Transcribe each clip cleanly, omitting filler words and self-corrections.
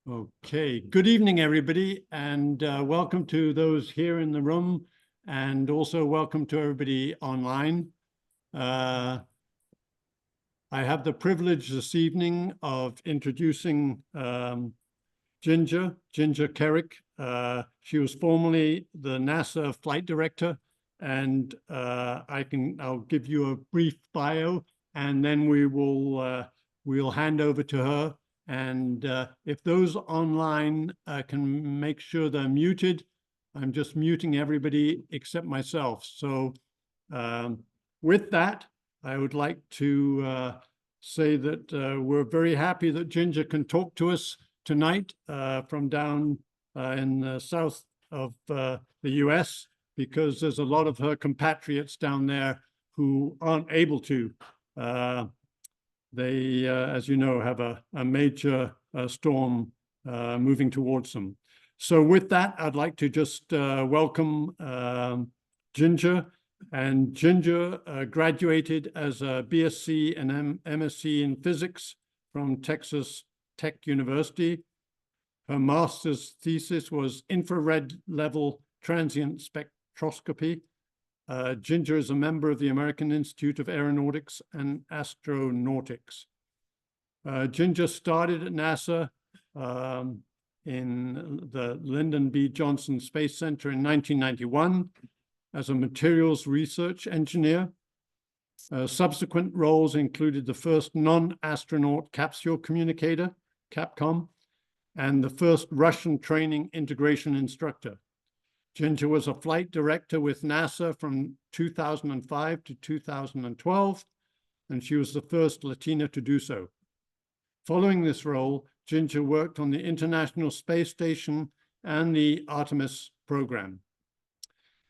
Okay, good evening, everybody, and welcome to those here in the room, and also welcome to everybody online. I have the privilege this evening of introducing Ginger Kerrick. She was formerly the NASA flight director, and I'll give you a brief bio, and then we'll hand over to her. And if those online can make sure they're muted, I'm just muting everybody except myself. So with that, I would like to say that we're very happy that Ginger can talk to us tonight from down in the south of the US, because there's a lot of her compatriots down there who aren't able to. They, as you know, have a major storm moving towards them. So with that, I'd like to just welcome Ginger. And Ginger graduated as a BSc and MSc in physics from Texas Tech University. Her master's thesis was infrared level transient spectroscopy. Ginger is a member of the American Institute of Aeronautics and Astronautics. Ginger started at NASA in the Lyndon B. Johnson Space Center in 1991 as a materials research engineer. Subsequent roles included the first non-astronaut capsule communicator, Capcom, and the first Russian training integration instructor. Ginger was a flight director with NASA from 2005 to 2012, and she was the first Latina to do so. Following this role, Ginger worked on the International Space Station and the Artemis program.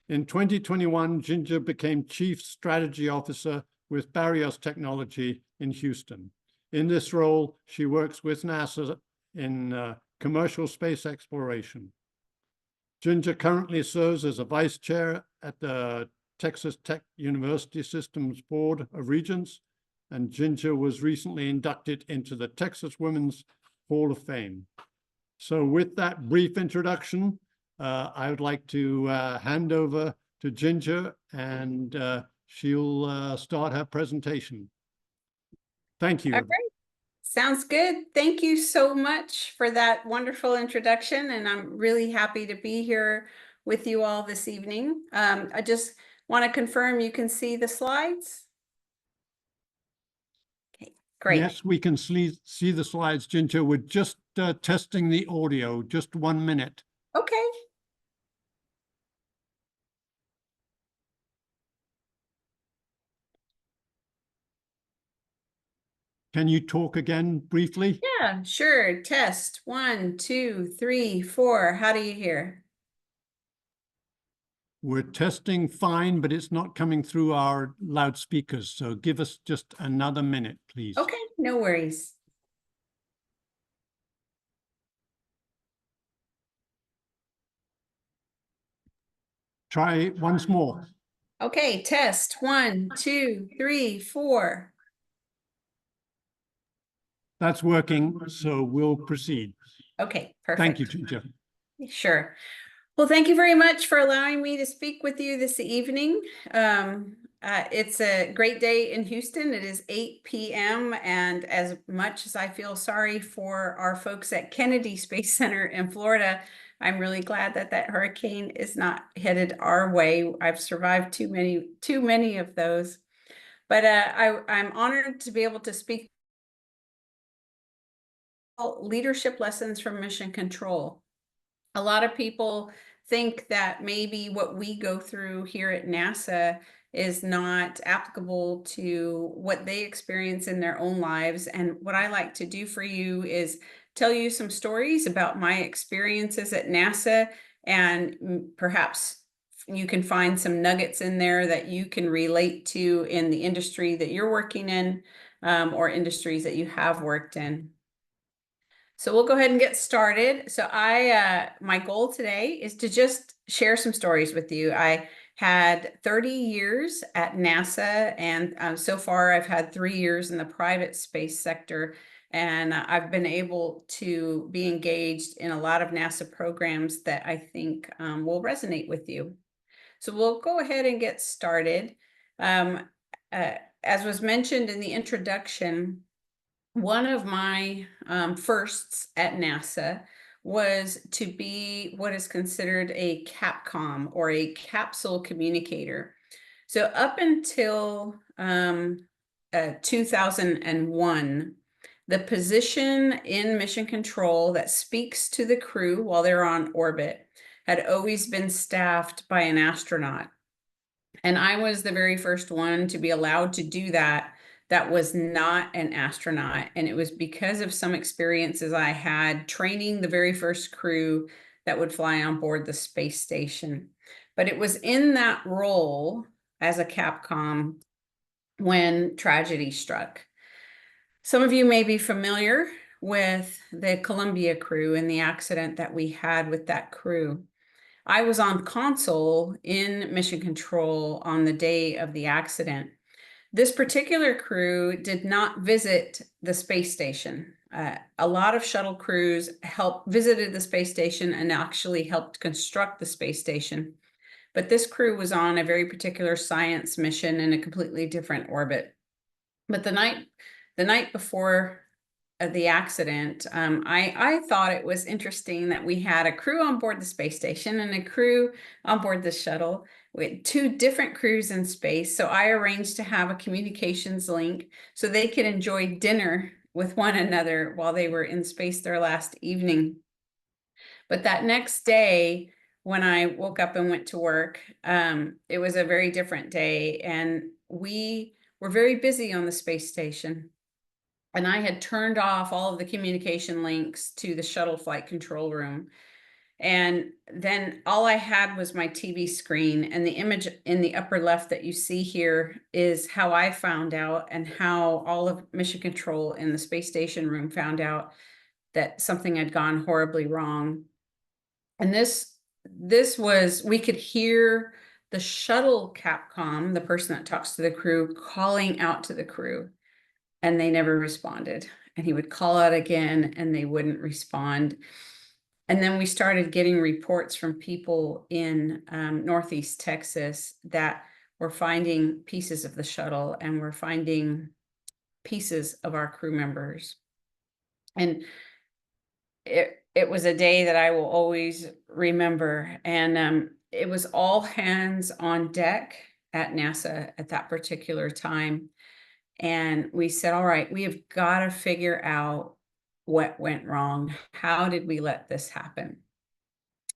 In 2021, Ginger became Chief Strategy Officer with Barrios Technology in Houston. In this role, she works with NASA in commercial space exploration. Ginger currently serves as a vice chair at the Texas Tech University Systems Board of Regents, and Ginger was recently inducted into the Texas Women's Hall of Fame. So with that brief introduction, I would like to hand over to Ginger, and she'll start her presentation. Thank you. All right. Sounds good. Thank you so much for that wonderful introduction, and I'm really happy to be here with you all this evening. I just want to confirm you can see the slides. Okay, great. Yes, we can see the slides, Ginger. We're just testing the audio. Just 1 minute. Okay. Can you talk again briefly? Yeah, sure. Test 1, 2, 3, 4. How do you hear? We're testing fine, but it's not coming through our loudspeakers. So give us just another minute, please. Okay, no worries. Try once more. Okay, test 1, 2, 3, 4. That's working, so we'll proceed. Okay, perfect. Thank you, Ginger. Sure. Well, thank you very much for allowing me to speak with you this evening. It's a great day in Houston. It is 8 p.m. And as much as I feel sorry for our folks at Kennedy Space Center in Florida, I'm really glad that that hurricane is not headed our way. I've survived too many of those. But I'm honored to be able to speak leadership lessons from mission control. A lot of people think that maybe what we go through here at NASA is not applicable to what they experience in their own lives. And what I like to do for you is tell you some stories about my experiences at NASA, and perhaps you can find some nuggets in there that you can relate to in the industry that you're working in, or industries that you have worked in. So we'll go ahead and get started. So my goal today is to just share some stories with you. I had 30 years at NASA, and so far I've had 3 years in the private space sector. And I've been able to be engaged in a lot of NASA programs that I think will resonate with you. So we'll go ahead and get started. As was mentioned in the introduction, one of my firsts at NASA was to be what is considered a Capcom, or a capsule communicator. So up until 2001, the position in mission control that speaks to the crew while they're on orbit had always been staffed by an astronaut. And I was the very first one to be allowed to do that. That was not an astronaut. And it was because of some experiences I had training the very first crew that would fly on board the space station. But it was in that role as a Capcom when tragedy struck. Some of you may be familiar with the Columbia crew and the accident that we had with that crew. I was on console in mission control on the day of the accident. This particular crew did not visit the space station. A lot of shuttle crews visited the space station and actually helped construct the space station. But this crew was on a very particular science mission in a completely different orbit. But the night before the accident, I thought it was interesting that we had a crew on board the space station and a crew on board the shuttle with two different crews in space. So I arranged to have a communications link so they could enjoy dinner with one another while they were in space their last evening. But that next day, when I woke up and went to work, it was a very different day, and we were very busy on the space station. And I had turned off all of the communication links to the shuttle flight control room. And then all I had was my TV screen, and the image in the upper left that you see here is how I found out, and how all of mission control in the space station room found out that something had gone horribly wrong. And this was, we could hear the shuttle Capcom, the person that talks to the crew, calling out to the crew. And they never responded. And he would call out again and they wouldn't respond. And then we started getting reports from people in Northeast Texas that were finding pieces of the shuttle and were finding pieces of our crew members. And it was a day that I will always remember. And it was all hands on deck at NASA at that particular time. And we said, all right, we have got to figure out what went wrong. How did we let this happen?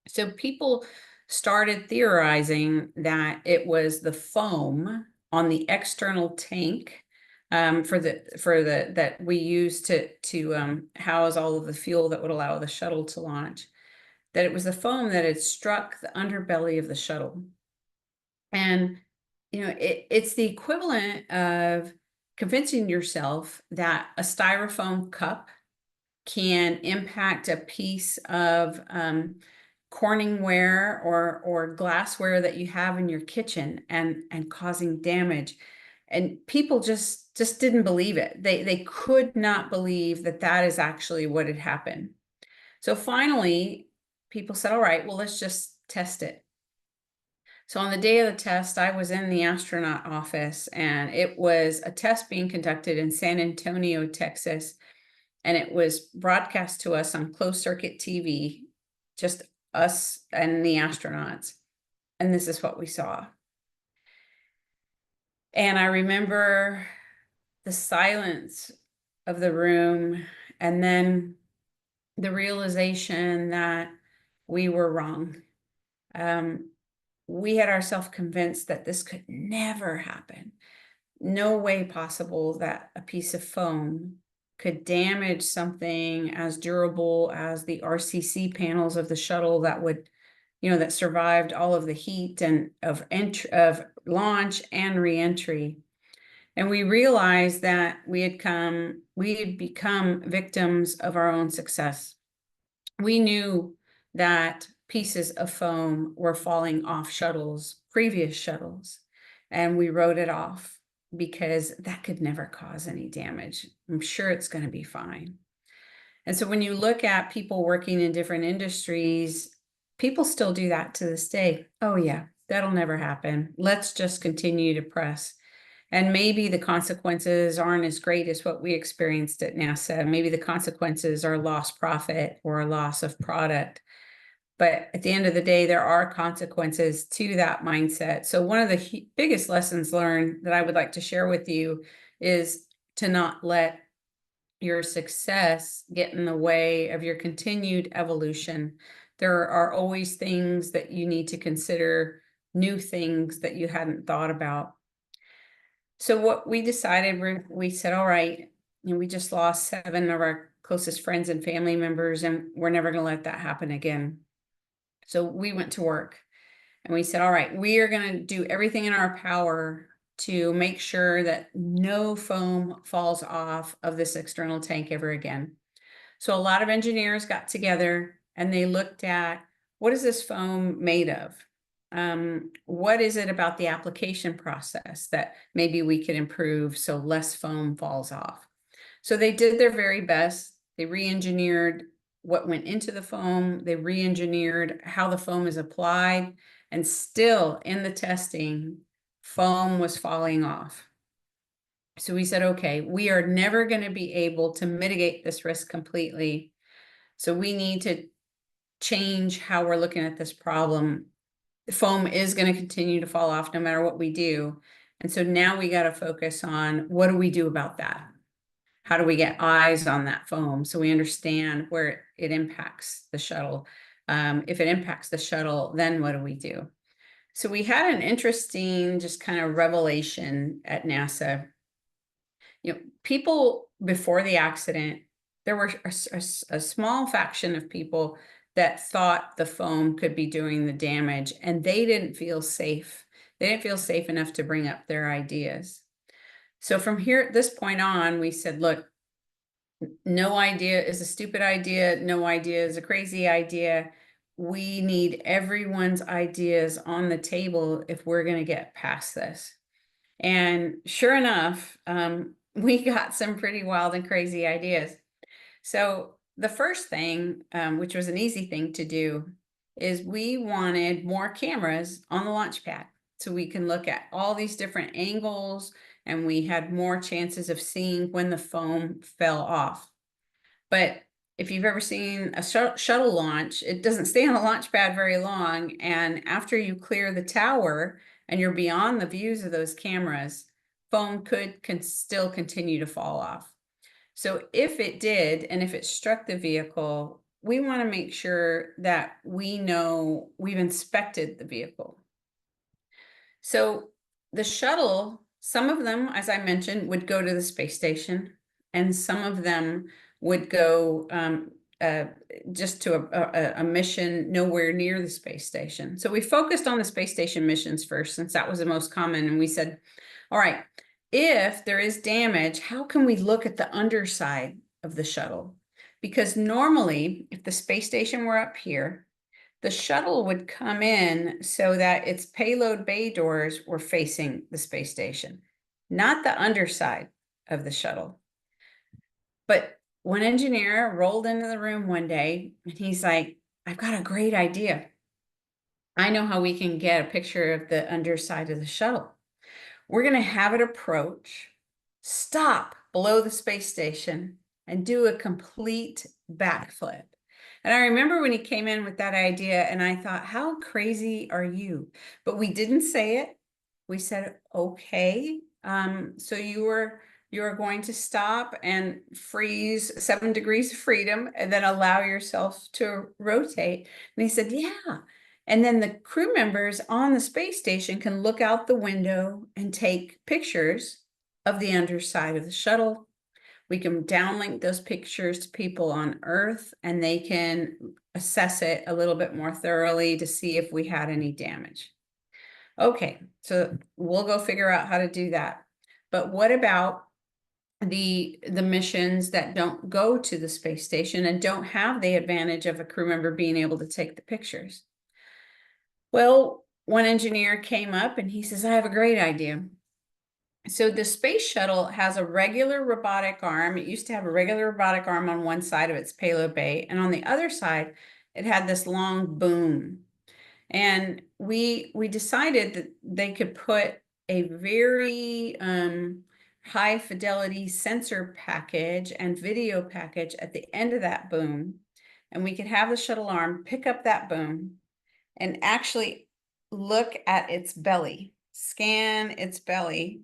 So people started theorizing that it was the foam on the external tank that we use to house all of the fuel that would allow the shuttle to launch, that it was the foam that had struck the underbelly of the shuttle. And, you know, it's the equivalent of convincing yourself that a styrofoam cup can impact a piece of Corningware or glassware that you have in your kitchen and causing damage. And people just didn't believe it. They could not believe that that is actually what had happened. So finally, people said, all right, well, let's just test it. So on the day of the test, I was in the astronaut office, and it was a test being conducted in San Antonio, Texas. And it was broadcast to us on closed circuit TV, just us and the astronauts. And this is what we saw. And I remember the silence of the room, and then the realization that we were wrong. We had ourselves convinced that this could never happen. No way possible that a piece of foam could damage something as durable as the RCC panels of the shuttle that would, you know, that survived all of the heat and of launch and reentry. And we realized that we had become victims of our own success. We knew that pieces of foam were falling off previous shuttles, and we wrote it off. because that could never cause any damage. I'm sure it's going to be fine. And so when you look at people working in different industries, people still do that to this day. Oh yeah, that'll never happen. Let's just continue to press. And maybe the consequences aren't as great as what we experienced at NASA. Maybe the consequences are lost profit or a loss of product. But at the end of the day, there are consequences to that mindset. So one of the biggest lessons learned that I would like to share with you is to not let your success get in the way of your continued evolution. There are always things that you need to consider, new things that you hadn't thought about. So what we decided, we said, all right, and we just lost 7 of our closest friends and family members, and we're never going to let that happen again. So we went to work and we said, all right, we are going to do everything in our power to make sure that no foam falls off of this external tank ever again. So a lot of engineers got together and they looked at, what is this foam made of? What is it about the application process that maybe we could improve so less foam falls off? So they did their very best. They re-engineered what went into the foam. They re-engineered how the foam is applied, and still in the testing, foam was falling off. So we said, okay, we are never going to be able to mitigate this risk completely. So we need to change how we're looking at this problem. The foam is going to continue to fall off no matter what we do. And so now we got to focus on, what do we do about that? How do we get eyes on that foam so we understand where it impacts the shuttle? If it impacts the shuttle, then what do we do? So we had an interesting just kind of revelation at NASA. You know, people before the accident, there were a small faction of people that thought the foam could be doing the damage, and they didn't feel safe. They didn't feel safe enough to bring up their ideas. So from here, at this point on, we said, look, no idea is a stupid idea. No idea is a crazy idea. We need everyone's ideas on the table if we're going to get past this. And sure enough, we got some pretty wild and crazy ideas. So the first thing, which was an easy thing to do, is we wanted more cameras on the launch pad so we can look at all these different angles, and we had more chances of seeing when the foam fell off. But if you've ever seen a shuttle launch, it doesn't stay on the launch pad very long. And after you clear the tower and you're beyond the views of those cameras, foam can still continue to fall off. So if it did, and if it struck the vehicle, we want to make sure that we know we've inspected the vehicle. So the shuttle, some of them, as I mentioned, would go to the space station, and some of them would go just to a mission nowhere near the space station. So we focused on the space station missions first, since that was the most common. And we said, all right, if there is damage, how can we look at the underside of the shuttle? Because normally, if the space station were up here, the shuttle would come in so that its payload bay doors were facing the space station, not the underside of the shuttle. But one engineer rolled into the room one day and he's like, I've got a great idea. I know how we can get a picture of the underside of the shuttle. We're going to have it approach, stop below the space station, and do a complete backflip. And I remember when he came in with that idea, and I thought, how crazy are you? But we didn't say it. We said, okay, so you are going to stop and freeze 7 degrees of freedom and then allow yourself to rotate. And he said, yeah. And then the crew members on the space station can look out the window and take pictures of the underside of the shuttle. We can downlink those pictures to people on Earth, and they can assess it a little bit more thoroughly to see if we had any damage. Okay, so we'll go figure out how to do that. But what about the missions that don't go to the space station and don't have the advantage of a crew member being able to take the pictures? Well, one engineer came up and he says, I have a great idea. So the space shuttle has a regular robotic arm. It used to have a regular robotic arm on one side of its payload bay, and on the other side, it had this long boom. And we decided that they could put a very high fidelity sensor package and video package at the end of that boom, and we could have the shuttle arm pick up that boom and actually look at its belly, scan its belly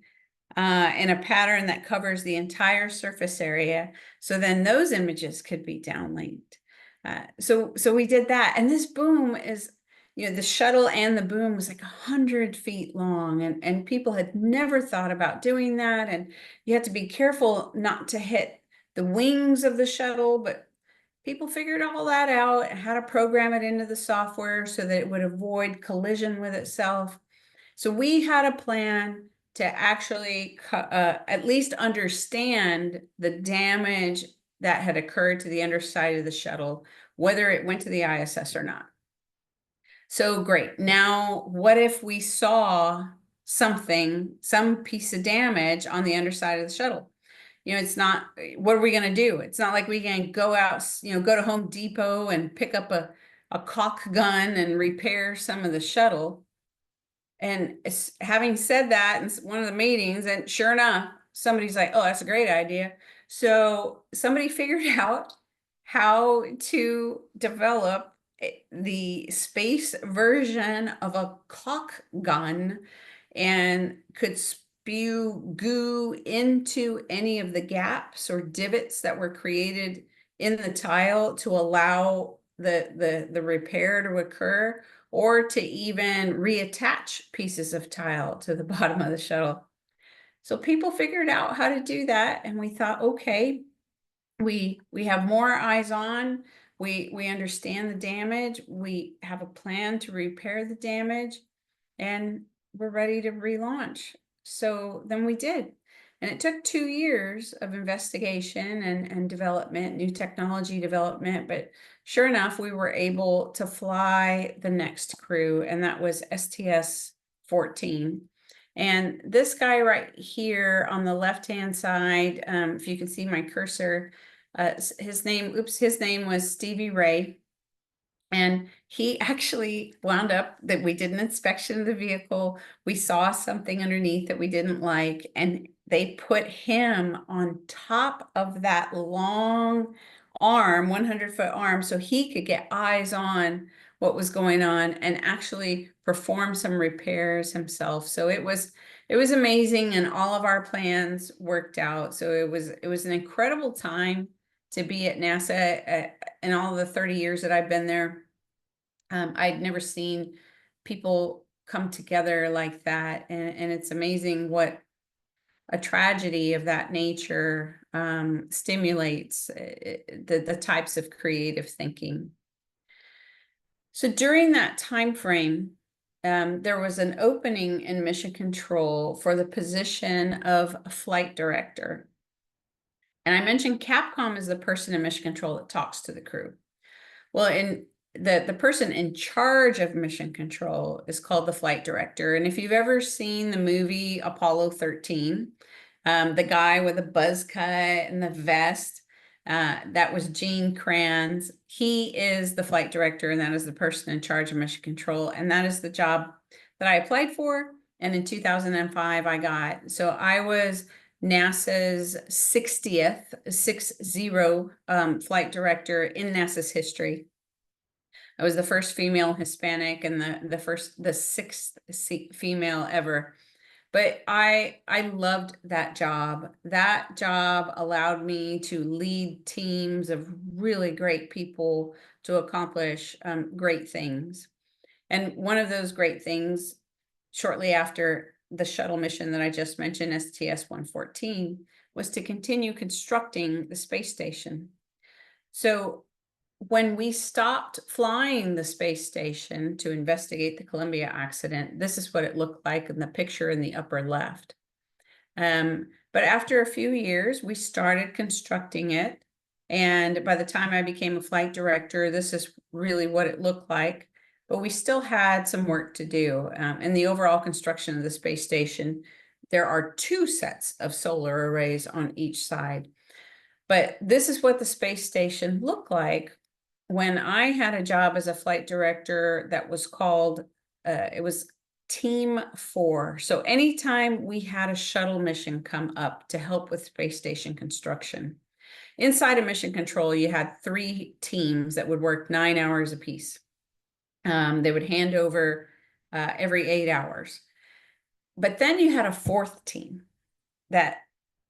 in a pattern that covers the entire surface area. So then those images could be downlinked. So we did that. And this boom is, you know, the shuttle and the boom was like 100 feet long, and people had never thought about doing that. And you have to be careful not to hit the wings of the shuttle, but people figured all that out and how to program it into the software so that it would avoid collision with itself. So we had a plan to actually at least understand the damage that had occurred to the underside of the shuttle, whether it went to the ISS or not. So great. Now, what if we saw something, some piece of damage on the underside of the shuttle? You know, it's not, what are we going to do? It's not like we can go out, you know, go to Home Depot and pick up a caulk gun and repair some of the shuttle. And having said that, in one of the meetings, and sure enough, somebody's like, oh, that's a great idea. So somebody figured out how to develop the space version of a caulk gun and could spew goo into any of the gaps or divots that were created in the tile to allow the repair to occur, or to even reattach pieces of tile to the bottom of the shuttle. So people figured out how to do that, and we thought, okay, we have more eyes on, we understand the damage, we have a plan to repair the damage, and we're ready to relaunch. So then we did. And it took 2 years of investigation and development, new technology development, but sure enough, we were able to fly the next crew, and that was STS-14. And this guy right here on the left-hand side, if you can see my cursor, his name was Stevie Ray. And he actually wound up that we did an inspection of the vehicle. We saw something underneath that we didn't like, and they put him on top of that long arm, 100-foot arm, so he could get eyes on what was going on and actually perform some repairs himself. So it was amazing, and all of our plans worked out. So it was an incredible time to be at NASA in all the 30 years that I've been there. I'd never seen people come together like that, and it's amazing what a tragedy of that nature stimulates the types of creative thinking. So during that time frame, there was an opening in mission control for the position of a flight director. And I mentioned Capcom is the person in mission control that talks to the crew. Well, the person in charge of mission control is called the flight director. And if you've ever seen the movie Apollo 13, the guy with the buzz cut and the vest, that was Gene Kranz. He is the flight director, and that is the person in charge of mission control. And that is the job that I applied for. And in 2005, I got. So I was NASA's 60th flight director in NASA's history. I was the first female Hispanic and the sixth female ever. But I loved that job. That job allowed me to lead teams of really great people to accomplish great things. And one of those great things, shortly after the shuttle mission that I just mentioned, STS-114, was to continue constructing the space station. So when we stopped flying the space station to investigate the Columbia accident, this is what it looked like in the picture in the upper left. But after a few years, we started constructing it. And by the time I became a flight director, this is really what it looked like. But we still had some work to do. And the overall construction of the space station there are 2 sets of solar arrays on each side. But this is what the space station looked like when I had a job as a flight director that was called, it was Team 4. So anytime we had a shuttle mission come up to help with space station construction, inside of mission control, you had 3 teams that would work 9 hours apiece. They would hand over every 8 hours. But then you had a 4th team that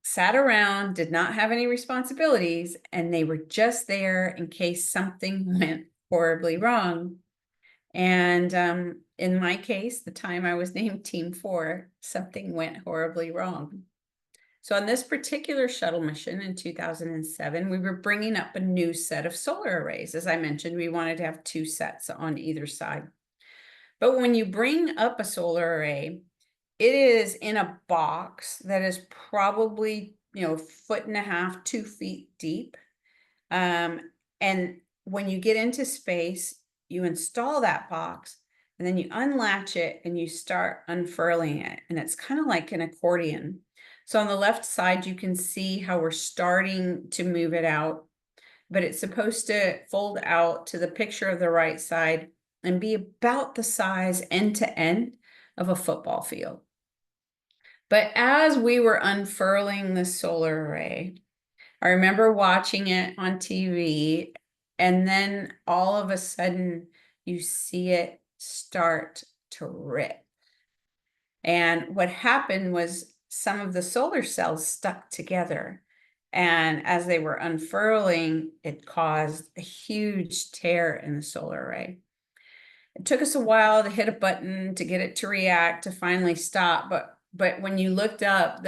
sat around, did not have any responsibilities, and they were just there in case something went horribly wrong. And in my case, the time I was named Team 4, something went horribly wrong. So on this particular shuttle mission in 2007, we were bringing up a new set of solar arrays. As I mentioned, we wanted to have 2 sets on either side. But when you bring up a solar array, it is in a box that is probably, 1.5 to 2 feet deep. And when you get into space, you install that box and then you unlatch it and you start unfurling it. And it's kind of like an accordion. So on the left side, you can see how we're starting to move it out, but it's supposed to fold out to the picture of the right side and be about the size end to end of a football field. But as we were unfurling the solar array, I remember watching it on TV, and then all of a sudden you see it start to rip. And what happened was some of the solar cells stuck together. And as they were unfurling, it caused a huge tear in the solar array. It took us a while to hit a button to get it to react, to finally stop. But when you looked up,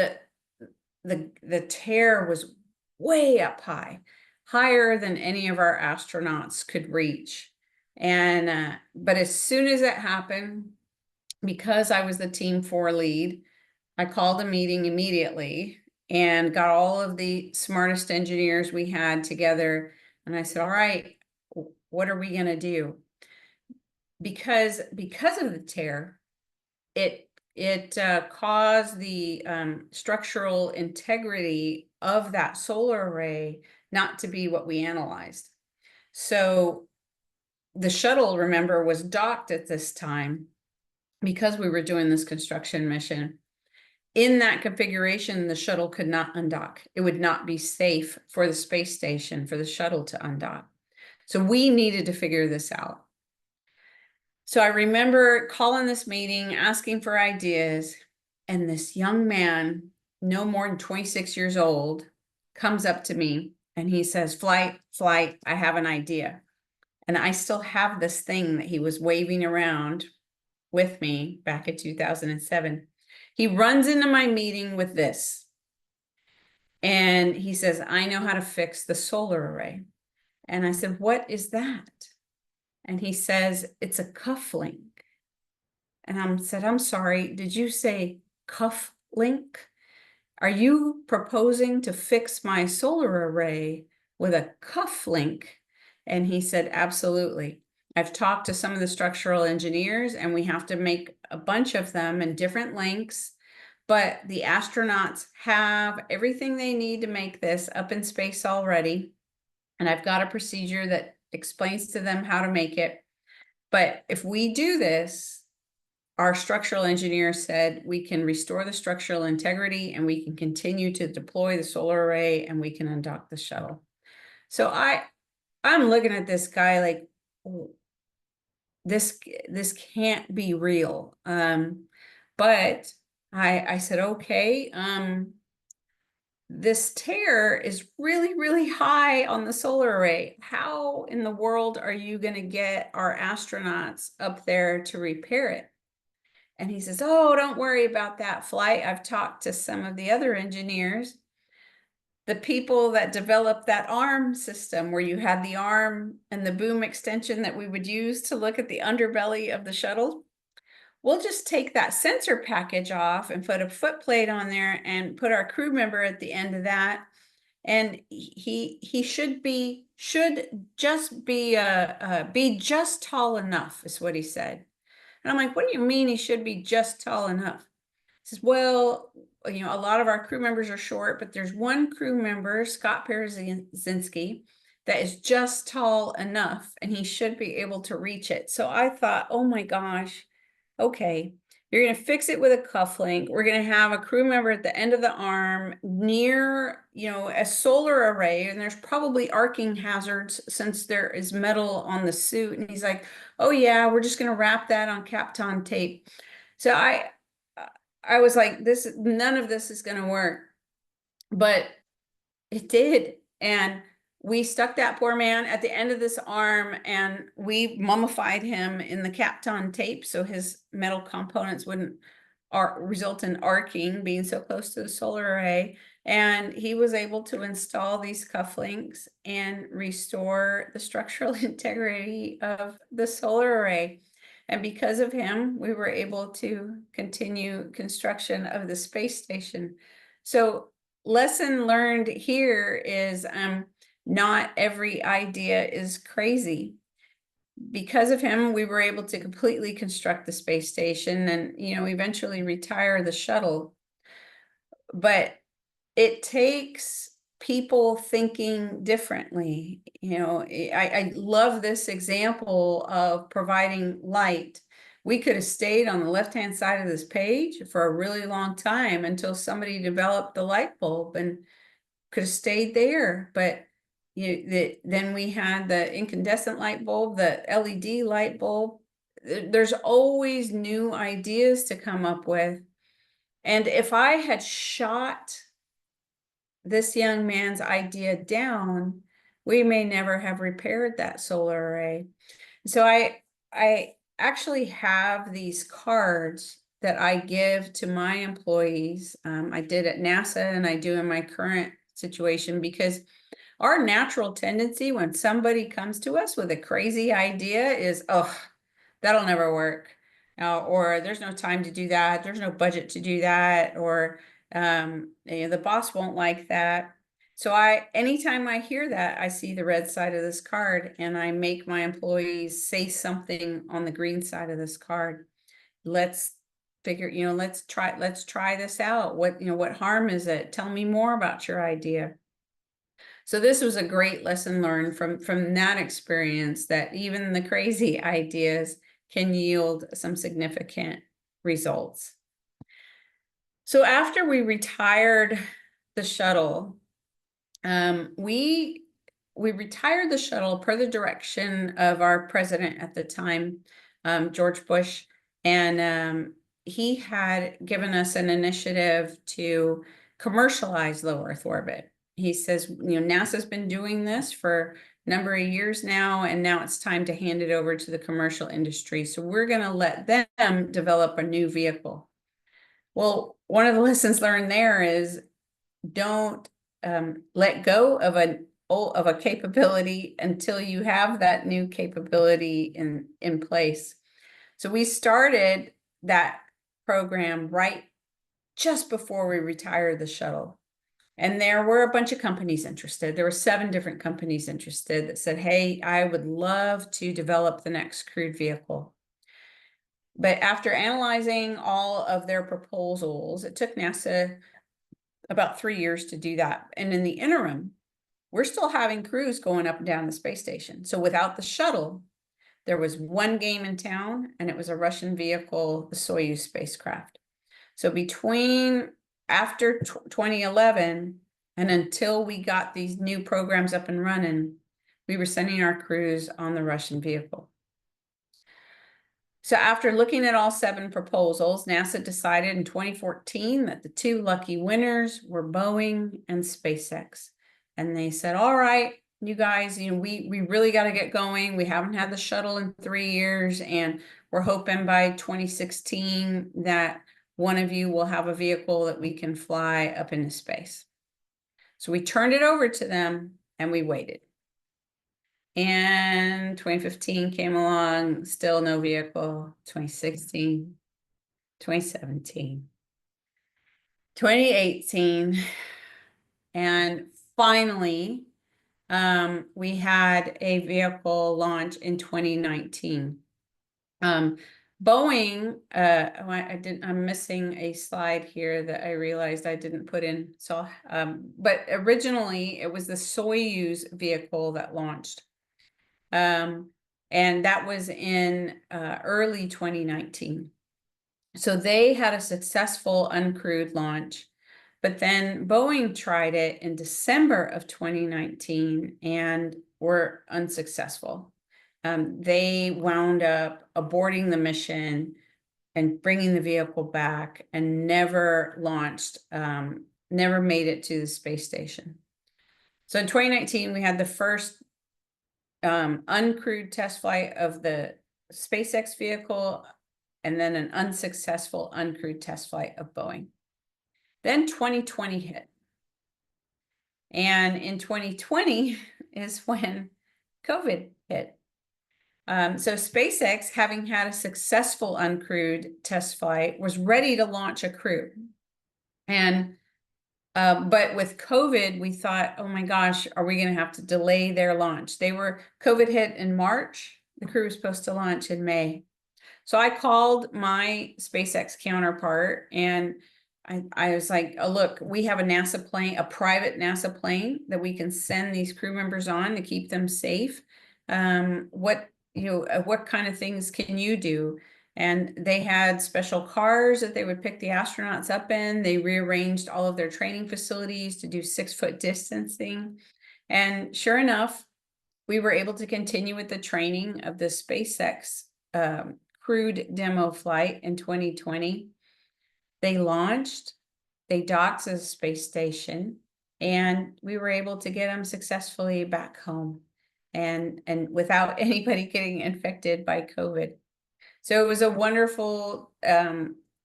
the tear was way up high, higher than any of our astronauts could reach. And but as soon as it happened, because I was the Team 4 lead, I called a meeting immediately and got all of the smartest engineers we had together. And I said, all right, what are we going to do? Because of the tear, it caused the structural integrity of that solar array not to be what we analyzed. So the shuttle, remember, was docked at this time because we were doing this construction mission. In that configuration, the shuttle could not undock. It would not be safe for the space station for the shuttle to undock. So we needed to figure this out. So I remember calling this meeting, asking for ideas, and this young man, no more than 26 years old, comes up to me and he says, Flight, I have an idea. And I still have this thing that he was waving around with me back in 2007. He runs into my meeting with this. And he says, I know how to fix the solar array. And I said, what is that? And he says, it's a cuff link. And I said, I'm sorry, did you say cuff link? Are you proposing to fix my solar array with a cuff link? And he said, absolutely. I've talked to some of the structural engineers and we have to make a bunch of them in different lengths, but the astronauts have everything they need to make this up in space already. And I've got a procedure that explains to them how to make it. But if we do this, our structural engineer said we can restore the structural integrity and we can continue to deploy the solar array and we can undock the shuttle. So I'm looking at this guy like, oh, this can't be real. But I said, okay, this tear is really, really high on the solar array. How in the world are you going to get our astronauts up there to repair it? And he says, oh, don't worry about that, Flight. I've talked to some of the other engineers, the people that developed that arm system where you had the arm and the boom extension that we would use to look at the underbelly of the shuttle. We'll just take that sensor package off and put a foot plate on there and put our crew member at the end of that. And he should just be just tall enough, is what he said. And I'm like, what do you mean he should be just tall enough? Says, well, you know, a lot of our crew members are short, but there's one crew member, Scott Perezinski, that is just tall enough, and he should be able to reach it. So I thought, oh my gosh, okay, you're going to fix it with a cufflink. We're going to have a crew member at the end of the arm near, you know, a solar array, and there's probably arcing hazards since there is metal on the suit. And he's like, oh yeah, we're just going to wrap that on Kapton tape. So I was like, none of this is going to work, but it did. And we stuck that poor man at the end of this arm, and we mummified him in the Kapton tape so his metal components wouldn't result in arcing, being so close to the solar array. And he was able to install these cufflinks and restore the structural integrity of the solar array. And because of him, we were able to continue construction of the space station. So lesson learned here is not every idea is crazy. Because of him, we were able to completely construct the space station and, you know, eventually retire the shuttle. But it takes people thinking differently. You know, I love this example of providing light. We could have stayed on the left-hand side of this page for a really long time until somebody developed the light bulb, and could have stayed there. But then we had the incandescent light bulb, the LED light bulb. There's always new ideas to come up with. And if I had shot this young man's idea down, we may never have repaired that solar array. So I actually have these cards that I give to my employees. I did at NASA and I do in my current situation, because our natural tendency when somebody comes to us with a crazy idea is, oh, that'll never work. Or there's no time to do that. There's no budget to do that. Or you know, the boss won't like that. So anytime I hear that, I see the red side of this card, and I make my employees say something on the green side of this card. Let's figure, you know, let's try this out. What harm is it? Tell me more about your idea. So this was a great lesson learned from that experience, that even the crazy ideas can yield some significant results. So after we retired the shuttle, we retired the shuttle per the direction of our president at the time, George Bush, and he had given us an initiative to commercialize low Earth orbit. He says, you know, NASA's been doing this for a number of years now, and now it's time to hand it over to the commercial industry. So we're going to let them develop a new vehicle. Well, one of the lessons learned there is don't let go of a capability until you have that new capability in place. So we started that program right just before we retired the shuttle. And there were a bunch of companies interested. There were 7 different companies interested that said, hey, I would love to develop the next crewed vehicle. But after analyzing all of their proposals, it took NASA about 3 years to do that. And in the interim, we're still having crews going up and down the space station. So without the shuttle, there was one game in town, and it was a Russian vehicle, the Soyuz spacecraft. So after 2011 and until we got these new programs up and running, we were sending our crews on the Russian vehicle. So after looking at all 7 proposals, NASA decided in 2014 that the 2 lucky winners were Boeing and SpaceX. And they said, all right, you guys, you know, we really got to get going. We haven't had the shuttle in 3 years, and we're hoping by 2016 that one of you will have a vehicle that we can fly up into space. So we turned it over to them and we waited. And 2015 came along, still no vehicle. 2016, 2017, 2018. And finally, we had a vehicle launch in 2019. Boeing, I'm missing a slide here that I realized I didn't put in. So, but originally it was the Soyuz vehicle that launched. And that was in early 2019. So they had a successful uncrewed launch, but then Boeing tried it in December of 2019 and were unsuccessful. They wound up aborting the mission and bringing the vehicle back and never launched, never made it to the space station. So in 2019, we had the first uncrewed test flight of the SpaceX vehicle, and then an unsuccessful uncrewed test flight of Boeing. Then 2020 hit. And in 2020 is when COVID hit. So SpaceX, having had a successful uncrewed test flight, was ready to launch a crew. And but with COVID, we thought, oh my gosh, are we going to have to delay their launch? COVID hit in March. The crew was supposed to launch in May. So I called my SpaceX counterpart and I was like, oh, look, we have a NASA plane, a private NASA plane that we can send these crew members on to keep them safe. What kind of things can you do? And they had special cars that they would pick the astronauts up in. They rearranged all of their training facilities to do 6-foot distancing. And sure enough, we were able to continue with the training of the SpaceX crewed demo flight in 2020. They launched, they docked to the space station, and we were able to get them successfully back home and without anybody getting infected by COVID. So it was a wonderful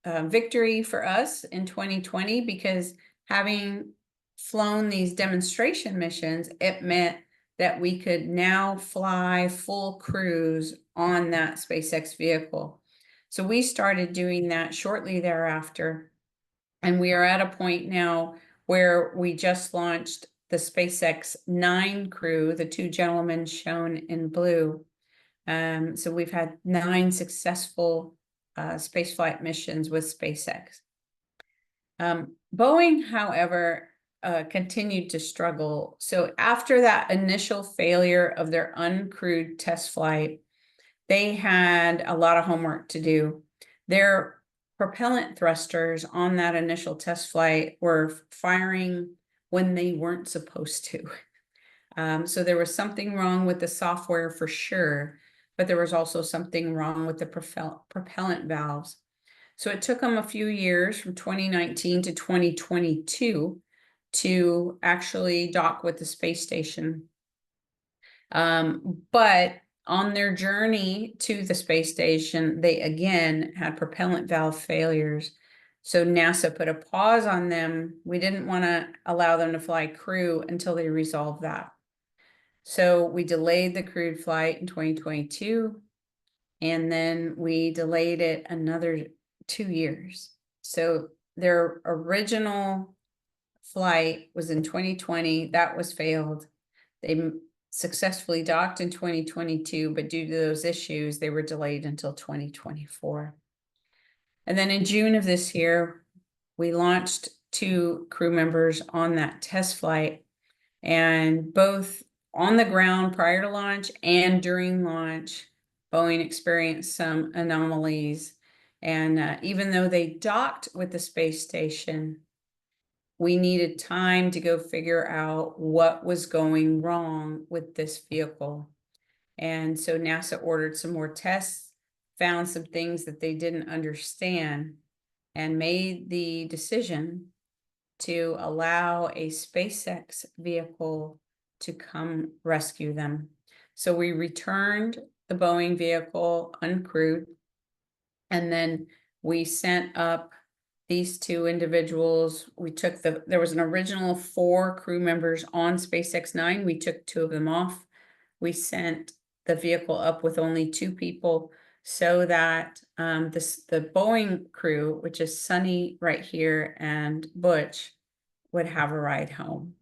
victory for us in 2020 because having flown these demonstration missions, it meant that we could now fly full crews on that SpaceX vehicle. So we started doing that shortly thereafter. And we are at a point now where we just launched the SpaceX 9 crew, the 2 gentlemen shown in blue. So we've had 9 successful spaceflight missions with SpaceX. Boeing, however, continued to struggle. So after that initial failure of their uncrewed test flight, they had a lot of homework to do. Their propellant thrusters on that initial test flight were firing when they weren't supposed to. So there was something wrong with the software for sure, but there was also something wrong with the propellant valves. So it took them a few years from 2019 to 2022 to actually dock with the space station. But on their journey to the space station, they again had propellant valve failures. So NASA put a pause on them. We didn't want to allow them to fly crew until they resolved that. So we delayed the crewed flight in 2022, and then we delayed it another 2 years. So their original flight was in 2020. That was failed. They successfully docked in 2022, but due to those issues, they were delayed until 2024. And then in June of this year, we launched 2 crew members on that test flight, and both on the ground prior to launch and during launch, Boeing experienced some anomalies. And even though they docked with the space station, we needed time to go figure out what was going wrong with this vehicle. And so NASA ordered some more tests, found some things that they didn't understand, and made the decision to allow a SpaceX vehicle to come rescue them. So we returned the Boeing vehicle uncrewed, and then we sent up these 2 individuals. There was an original 4 crew members on SpaceX 9. We took 2 of them off. We sent the vehicle up with only 2 people so that the Boeing crew, which is Sunny right here and Butch, would have a ride home.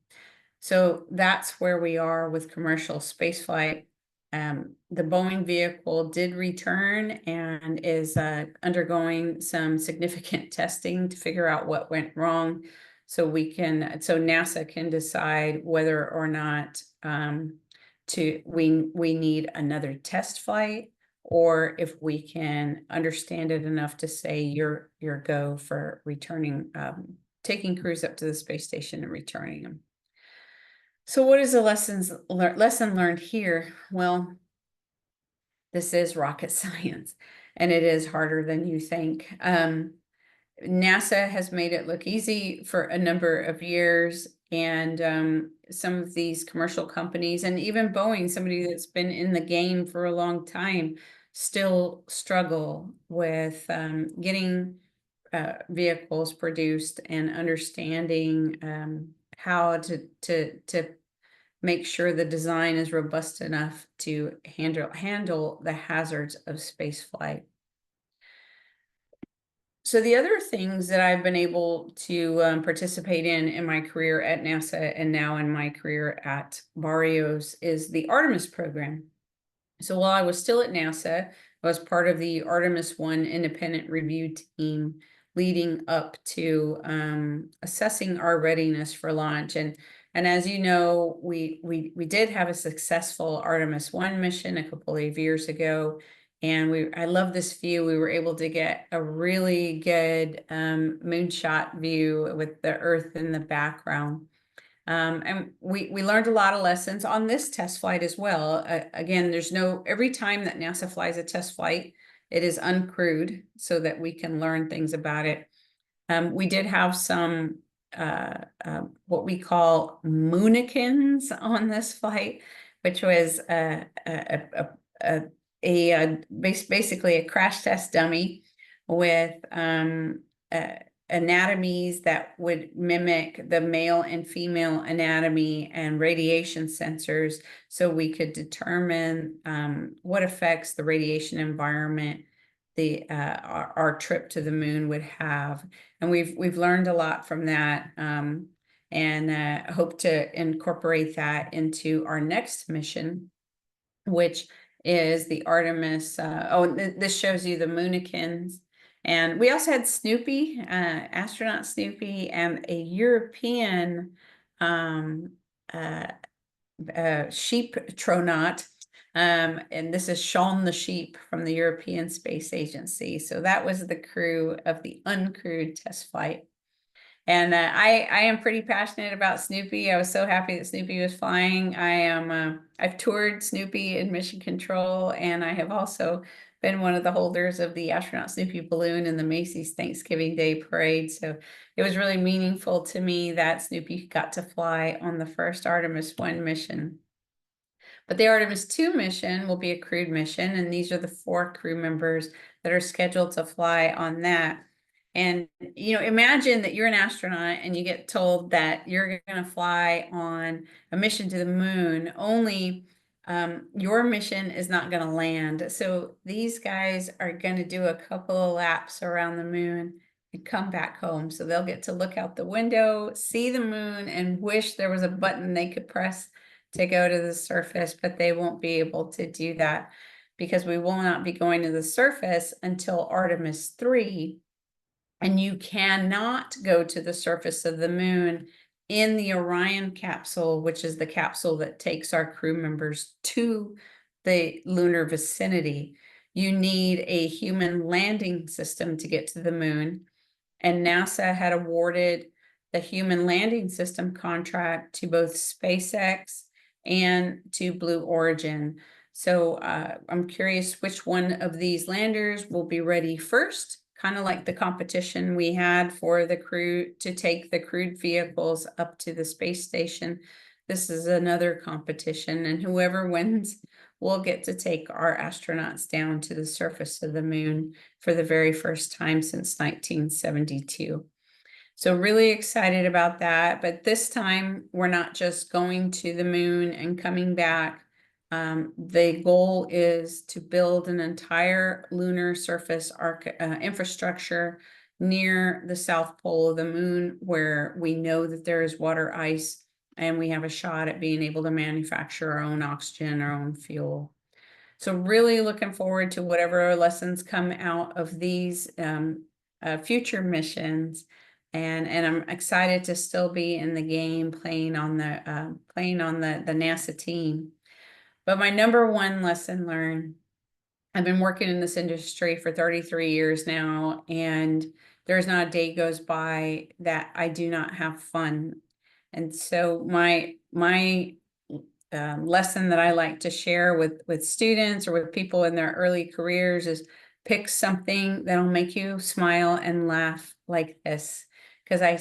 So that's where we are with commercial spaceflight. the Boeing vehicle did return and is undergoing some significant testing to figure out what went wrong, so NASA can decide whether or not we need another test flight, or if we can understand it enough to say you're go for returning, taking crews up to the space station and returning them. So what is the lesson learned here? Well, this is rocket science, and it is harder than you think. NASA has made it look easy for a number of years, and some of these commercial companies, and even Boeing, somebody that's been in the game for a long time, still struggle with getting vehicles produced and understanding how to make sure the design is robust enough to handle the hazards of space flight. So the other things that I've been able to participate in my career at NASA and now in my career at Barrios is the Artemis program. So while I was still at NASA, I was part of the Artemis 1 independent review team leading up to assessing our readiness for launch. And as you know, we did have a successful Artemis 1 mission a couple of years ago. And I love this view. We were able to get a really good moonshot view with the Earth in the background. And we learned a lot of lessons on this test flight as well. Again, every time that NASA flies a test flight, it is uncrewed so that we can learn things about it. We did have some what we call moonikins on this flight, which was basically a crash test dummy with anatomies that would mimic the male and female anatomy and radiation sensors, so we could determine what effects the radiation environment our trip to the moon would have. And we've learned a lot from that, and hope to incorporate that into our next mission, which is the Artemis. This shows you the moonikins. And we also had Snoopy, astronaut Snoopy, and a European sheeptronaut. And this is Sean the Sheep from the European Space Agency. So that was the crew of the uncrewed test flight. And I am pretty passionate about Snoopy. I was so happy that Snoopy was flying. I've toured Snoopy in mission control, and I have also been one of the holders of the astronaut Snoopy balloon in the Macy's Thanksgiving Day parade. So it was really meaningful to me that Snoopy got to fly on the first Artemis 1 mission. But the Artemis 2 mission will be a crewed mission, and these are the 4 crew members that are scheduled to fly on that. And, imagine that you're an astronaut and you get told that you're going to fly on a mission to the moon, only your mission is not going to land. So these guys are going to do a couple of laps around the moon and come back home. So they'll get to look out the window, see the moon, and wish there was a button they could press to go to the surface, but they won't be able to do that because we will not be going to the surface until Artemis 3. And you cannot go to the surface of the moon in the Orion capsule, which is the capsule that takes our crew members to the lunar vicinity. You need a human landing system to get to the moon. And NASA had awarded the human landing system contract to both SpaceX and to Blue Origin. So I'm curious which one of these landers will be ready first, kind of like the competition we had for the crew to take the crewed vehicles up to the space station. This is another competition, and whoever wins will get to take our astronauts down to the surface of the moon for the very first time since 1972. So really excited about that. But this time, we're not just going to the moon and coming back. The goal is to build an entire lunar surface infrastructure near the south pole of the moon, where we know that there is water ice, and we have a shot at being able to manufacture our own oxygen, our own fuel. So really looking forward to whatever lessons come out of these future missions. And I'm excited to still be in the game playing on the NASA team. But my number one lesson learned, I've been working in this industry for 33 years now, and there's not a day goes by that I do not have fun. And so my lesson that I like to share with students or with people in their early careers is pick something that'll make you smile and laugh like this. Because I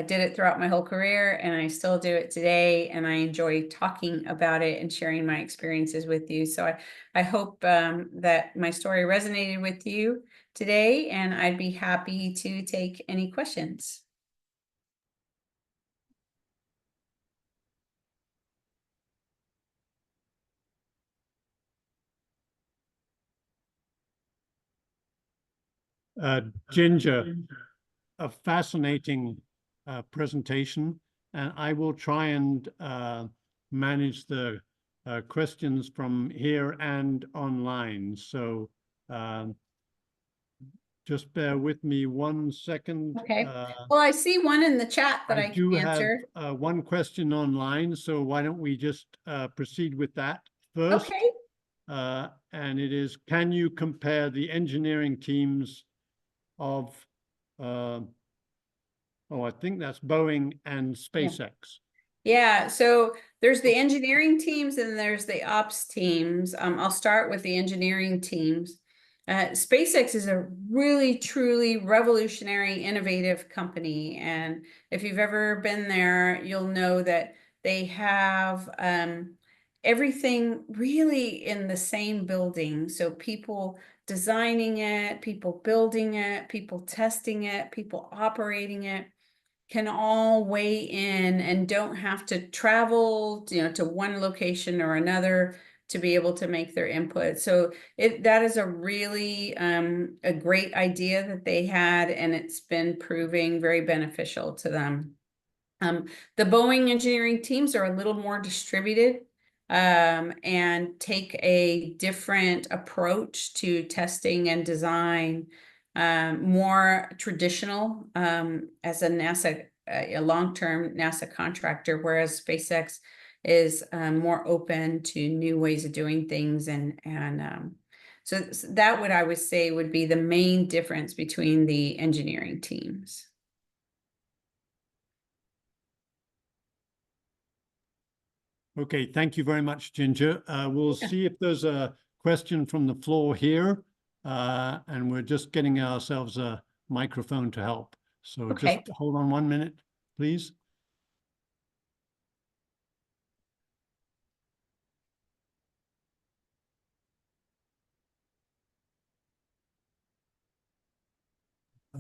did it throughout my whole career, and I still do it today, and I enjoy talking about it and sharing my experiences with you. So I hope that my story resonated with you today, and I'd be happy to take any questions. Ginger, a fascinating presentation, and I will try and manage the questions from here and online. So just bear with me 1 second. Okay. Well, I see one in the chat that I do can answer. have one question online, so why don't we just proceed with that first? Okay. And it is, can you compare the engineering teams of, I think that's Boeing and SpaceX? Yeah, so there's the engineering teams and there's the ops teams. I'll start with the engineering teams. SpaceX is a really, truly revolutionary, innovative company. And if you've ever been there, you'll know that they have everything really in the same building. So people designing it, people building it, people testing it, people operating it can all weigh in and don't have to travel, to one location or another to be able to make their input. So that is a really a great idea that they had, and it's been proving very beneficial to them. The Boeing engineering teams are a little more distributed and take a different approach to testing and design, more traditional as a NASA, a long-term NASA contractor, whereas SpaceX is more open to new ways of doing things. So that what I would say would be the main difference between the engineering teams. Okay, thank you very much, Ginger. We'll see if there's a question from the floor here, and we're just getting ourselves a microphone to help. So just hold on 1 minute, please.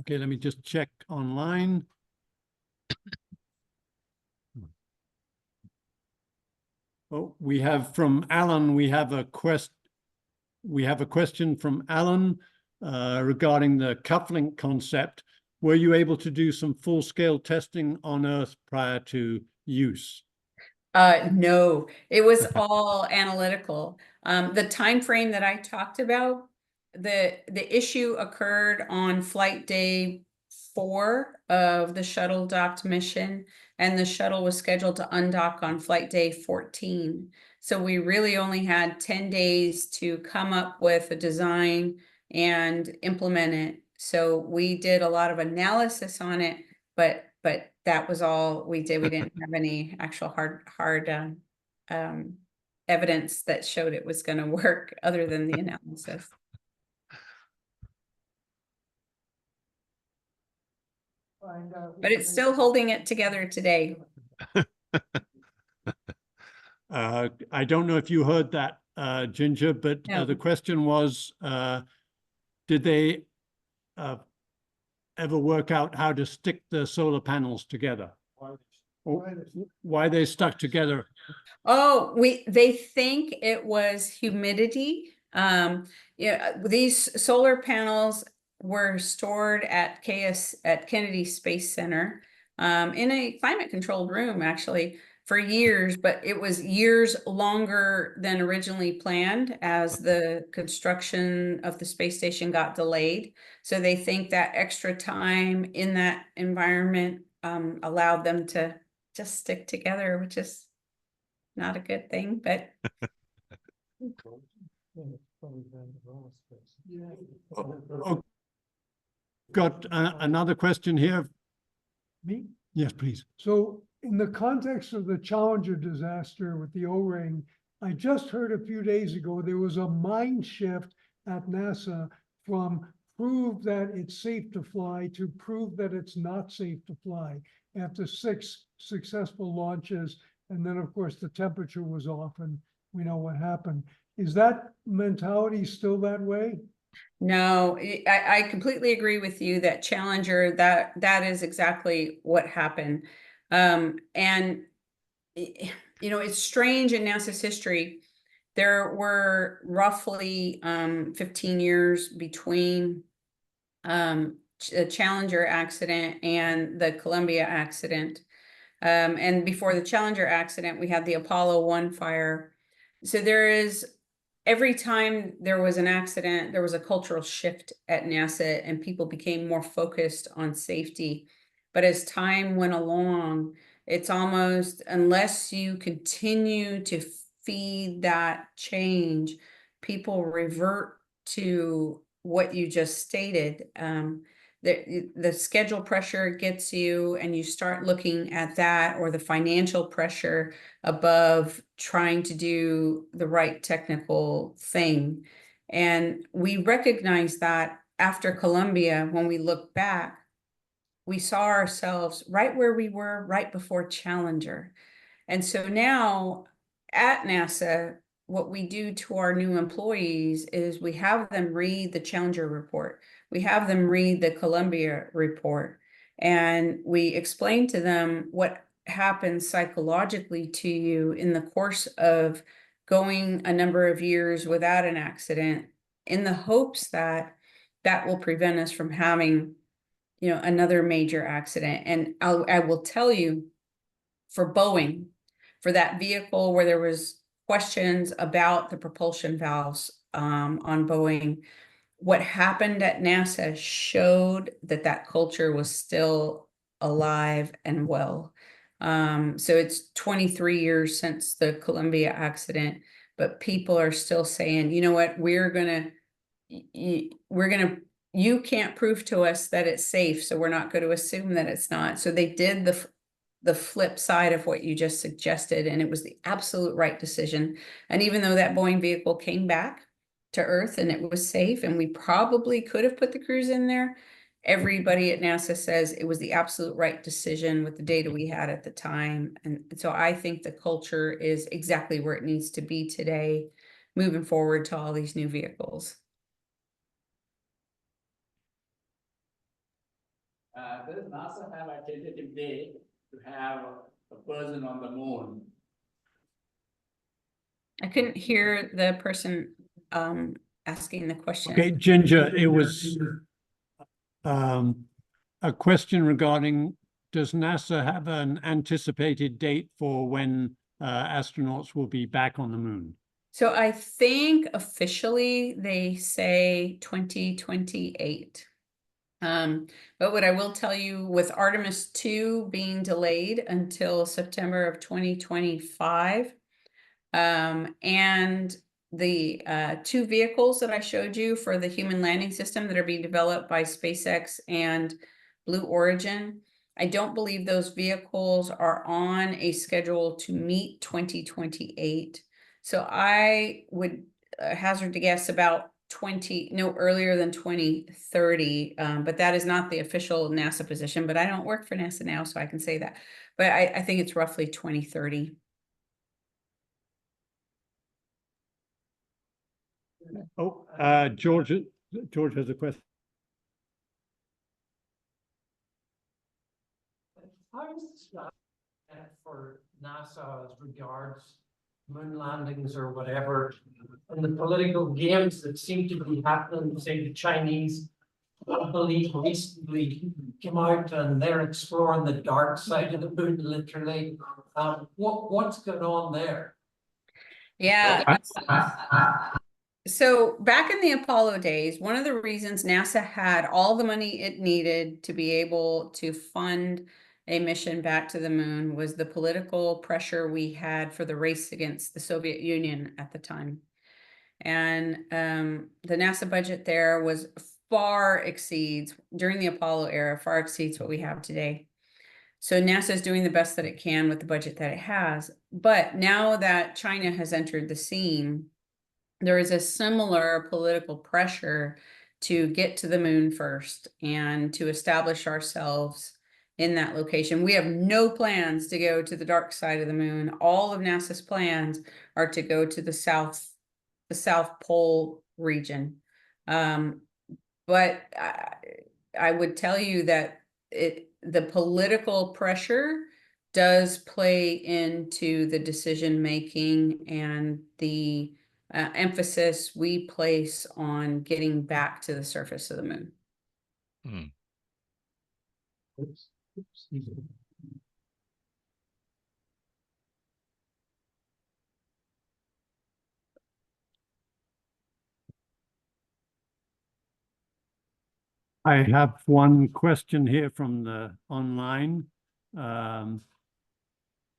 Okay, let me just check online. Oh, we have from Alan, we have a question from Alan regarding the cufflink concept. Were you able to do some full-scale testing on Earth prior to use? No, it was all analytical. The time frame that I talked about, the issue occurred on flight day 4 of the shuttle docked mission, and the shuttle was scheduled to undock on flight day 14. So we really only had 10 days to come up with a design and implement it. So we did a lot of analysis on it, but that was all we did. We didn't have any actual hard evidence that showed it was going to work other than the analysis. But it's still holding it together today. I don't know if you heard that, Ginger, but the question was, did they ever work out how to stick the solar panels together? Why they stuck together? Oh, they think it was humidity. These solar panels were stored at Kennedy Space Center in a climate controlled room, actually, for years, but it was years longer than originally planned as the construction of the space station got delayed. So they think that extra time in that environment allowed them to just stick together, which is not a good thing, but Oh, got another question here. Me? Yes, please. So in the context of the Challenger disaster with the O-ring, I just heard a few days ago, there was a mind shift at NASA from prove that it's safe to fly to prove that it's not safe to fly after 6 successful launches. And then, of course, the temperature was off and we know what happened. Is that mentality still that way? no, I completely agree with you that Challenger, that is exactly what happened. And you know, it's strange in NASA's history. There were roughly 15 years between the Challenger accident and the Columbia accident. And before the Challenger accident, we had the Apollo 1 fire. So there is, every time there was an accident, there was a cultural shift at NASA and people became more focused on safety. But as time went along, it's almost, unless you continue to feed that change, people revert to what you just stated. The schedule pressure gets you and you start looking at that, or the financial pressure above trying to do the right technical thing. And we recognize that after Columbia, when we look back, we saw ourselves right where we were right before Challenger. And so now at NASA, what we do to our new employees is we have them read the Challenger report. We have them read the Columbia report, and we explain to them what happens psychologically to you in the course of going a number of years without an accident, in the hopes that that will prevent us from having, you know, another major accident. And I will tell you, for Boeing, for that vehicle where there was questions about the propulsion valves on Boeing, what happened at NASA showed that that culture was still alive and well. So it's 23 years since the Columbia accident, but people are still saying, you know what, you can't prove to us that it's safe, so we're not going to assume that it's not. So they did the flip side of what you just suggested, and it was the absolute right decision. And even though that Boeing vehicle came back to Earth and it was safe, and we probably could have put the crews in there, everybody at NASA says it was the absolute right decision with the data we had at the time. And so I think the culture is exactly where it needs to be today, moving forward to all these new vehicles. Does NASA have a tentative date to have a person on the moon? I couldn't hear the person asking the question. Okay, Ginger, it was a question regarding, does NASA have an anticipated date for when astronauts will be back on the moon? So I think officially they say 2028. But what I will tell you, with Artemis 2 being delayed until September of 2025, and the 2 vehicles that I showed you for the human landing system that are being developed by SpaceX and Blue Origin, I don't believe those vehicles are on a schedule to meet 2028. So I would hazard to guess about no earlier than 2030, but that is not the official NASA position. But I don't work for NASA now, so I can say that. But I think it's roughly 2030. Oh, George has a question. How is this for NASA as regards moon landings or whatever, and the political games that seem to be happening, say the Chinese believe recently came out and they're exploring the dark side of the moon, literally. What's going on there? Yeah. So back in the Apollo days, one of the reasons NASA had all the money it needed to be able to fund a mission back to the moon was the political pressure we had for the race against the Soviet Union at the time. And the NASA budget there was far exceeds, during the Apollo era, far exceeds what we have today. So NASA is doing the best that it can with the budget that it has. But now that China has entered the scene, there is a similar political pressure to get to the moon first and to establish ourselves in that location. We have no plans to go to the dark side of the moon. All of NASA's plans are to go to the South Pole region. But I would tell you that the political pressure does play into the decision making and the emphasis we place on getting back to the surface of the moon. I have one question here from the online.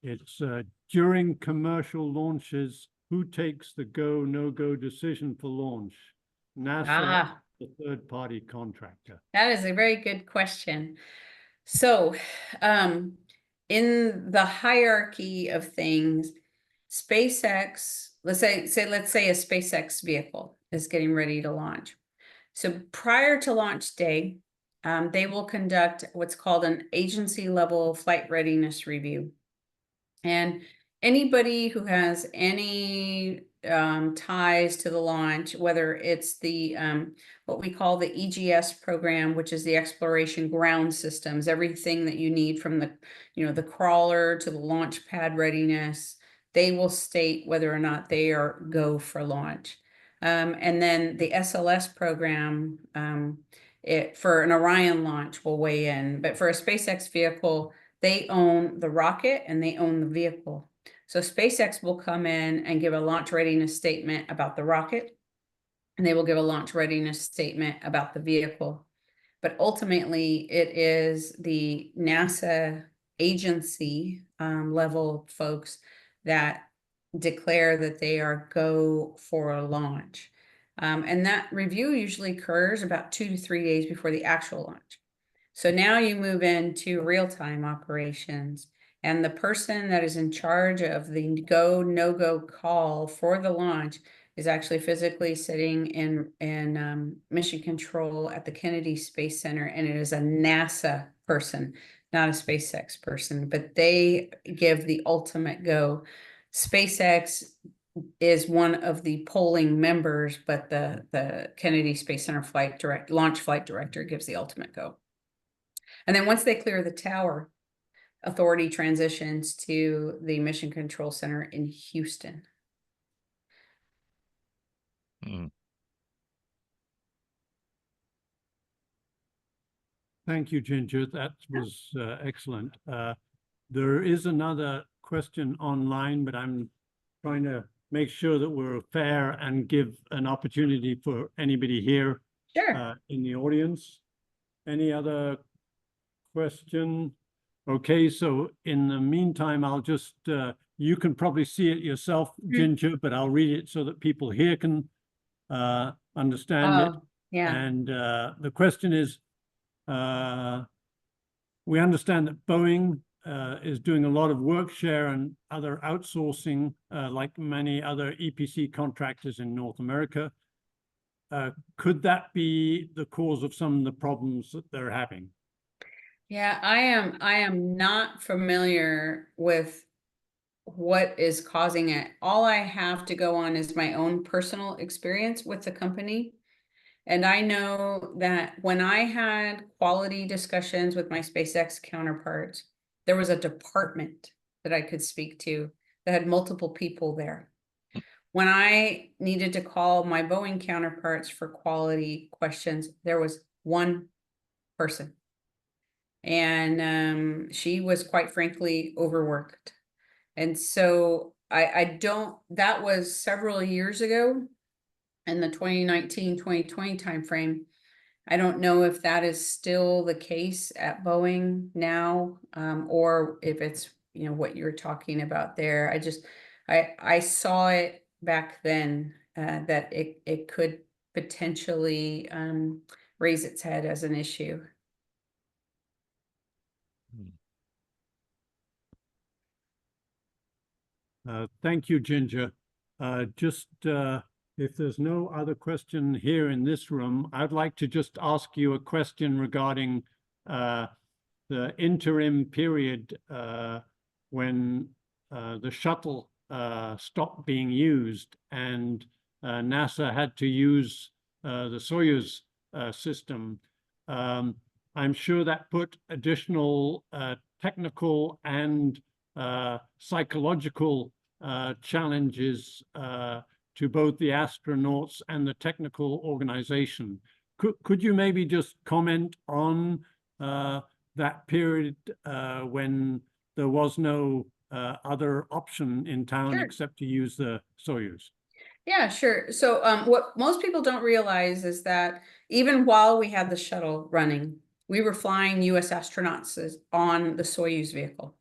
It's during commercial launches, who takes the go, no-go decision for launch? NASA, the third-party contractor. That is a very good question. So, in the hierarchy of things, SpaceX, let's say a SpaceX vehicle is getting ready to launch. So prior to launch day, they will conduct what's called an agency level flight readiness review. And anybody who has any ties to the launch, whether it's the what we call the EGS program, which is the exploration ground systems, everything that you need from the the crawler to the launch pad readiness, they will state whether or not they are go for launch. And then the SLS program, for an Orion launch will weigh in, but for a SpaceX vehicle, they own the rocket and they own the vehicle. So SpaceX will come in and give a launch readiness statement about the rocket, and they will give a launch readiness statement about the vehicle. But ultimately, it is the NASA agency level folks that declare that they are go for a launch. And that review usually occurs about 2 to 3 days before the actual launch. So now you move into real-time operations, and the person that is in charge of the go, no-go call for the launch is actually physically sitting in mission control at the Kennedy Space Center, and it is a NASA person, not a SpaceX person, but they give the ultimate go. SpaceX is one of the polling members, but the Kennedy Space Center launch flight director gives the ultimate go. And then once they clear the tower, authority transitions to the Mission Control Center in Houston. Thank you, Ginger. That was excellent. There is another question online, but I'm trying to make sure that we're fair and give an opportunity for anybody here in the audience. Any other question? Okay, so in the meantime, I'll just, you can probably see it yourself, Ginger, but I'll read it so that people here can understand it. Yeah. And the question is, we understand that Boeing is doing a lot of work share and other outsourcing, like many other EPC contractors in North America. Could that be the cause of some of the problems that they're having? Yeah, I am not familiar with what is causing it. All I have to go on is my own personal experience with the company. And I know that when I had quality discussions with my SpaceX counterparts, there was a department that I could speak to that had multiple people there. When I needed to call my Boeing counterparts for quality questions, there was one person. And she was quite frankly overworked. And so that was several years ago in the 2019-2020 timeframe. I don't know if that is still the case at Boeing now, or if it's, what you're talking about there. I saw it back then, that it could potentially raise its head as an issue. Thank you, Ginger. If there's no other question here in this room, I'd like to just ask you a question regarding the interim period when the shuttle stopped being used and NASA had to use the Soyuz system. I'm sure that put additional technical and psychological challenges to both the astronauts and the technical organization. Could you maybe just comment on that period when there was no other option in town Sure. except to use the Soyuz? Yeah, sure. So what most people don't realize is that even while we had the shuttle running, we were flying US astronauts on the Soyuz vehicle.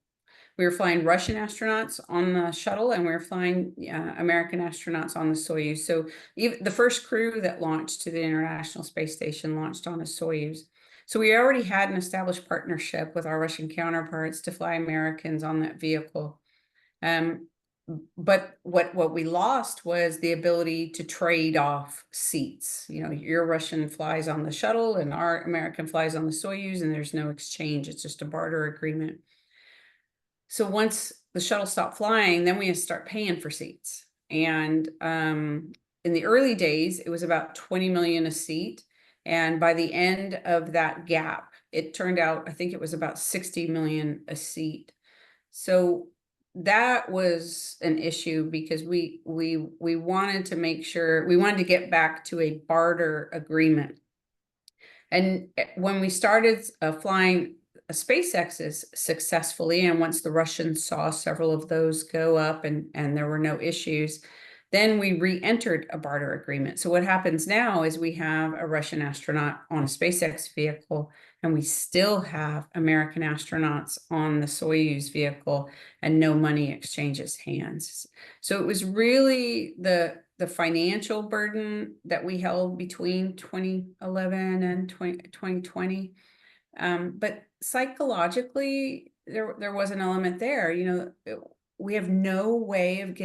We were flying Russian astronauts on the shuttle, and we were flying American astronauts on the Soyuz. So even the first crew that launched to the International Space Station launched on a Soyuz. So we already had an established partnership with our Russian counterparts to fly Americans on that vehicle. But what we lost was the ability to trade off seats. Your Russian flies on the shuttle and our American flies on the Soyuz, and there's no exchange. It's just a barter agreement. So once the shuttle stopped flying, then we had to start paying for seats. And in the early days, it was about 20 million a seat. And by the end of that gap, it turned out, I think it was about 60 million a seat. So that was an issue because we wanted to make sure, we wanted to get back to a barter agreement. And when we started flying SpaceX's successfully, and once the Russians saw several of those go up and there were no issues, then we re-entered a barter agreement. So what happens now is we have a Russian astronaut on a SpaceX vehicle, and we still have American astronauts on the Soyuz vehicle, and no money exchanges hands. So it was really the financial burden that we held between 2011 and 2020. But psychologically, there was an element there. We have no way of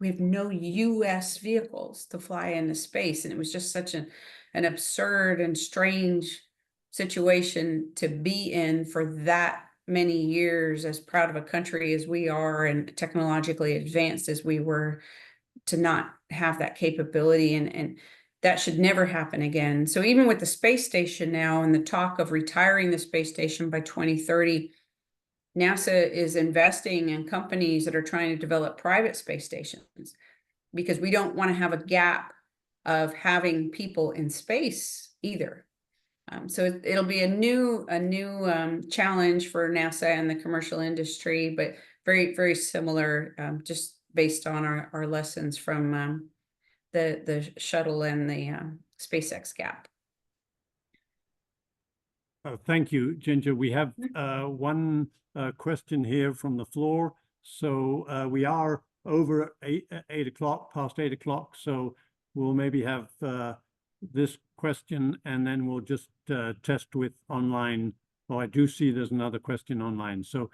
we have no US vehicles to fly into space. And it was just such an absurd and strange situation to be in for that many years, as proud of a country as we are and technologically advanced as we were, to not have that capability. And that should never happen again. So even with the space station now and the talk of retiring the space station by 2030, NASA is investing in companies that are trying to develop private space stations, because we don't want to have a gap of having people in space either. So it'll be a new challenge for NASA and the commercial industry, but very, very similar, just based on our lessons from the shuttle and the SpaceX gap. Thank you, Ginger. We have one question here from the floor. So we are over 8 o'clock, past 8 o'clock. So we'll maybe have this question, and then we'll just test with online. Oh, I do see there's another question online. So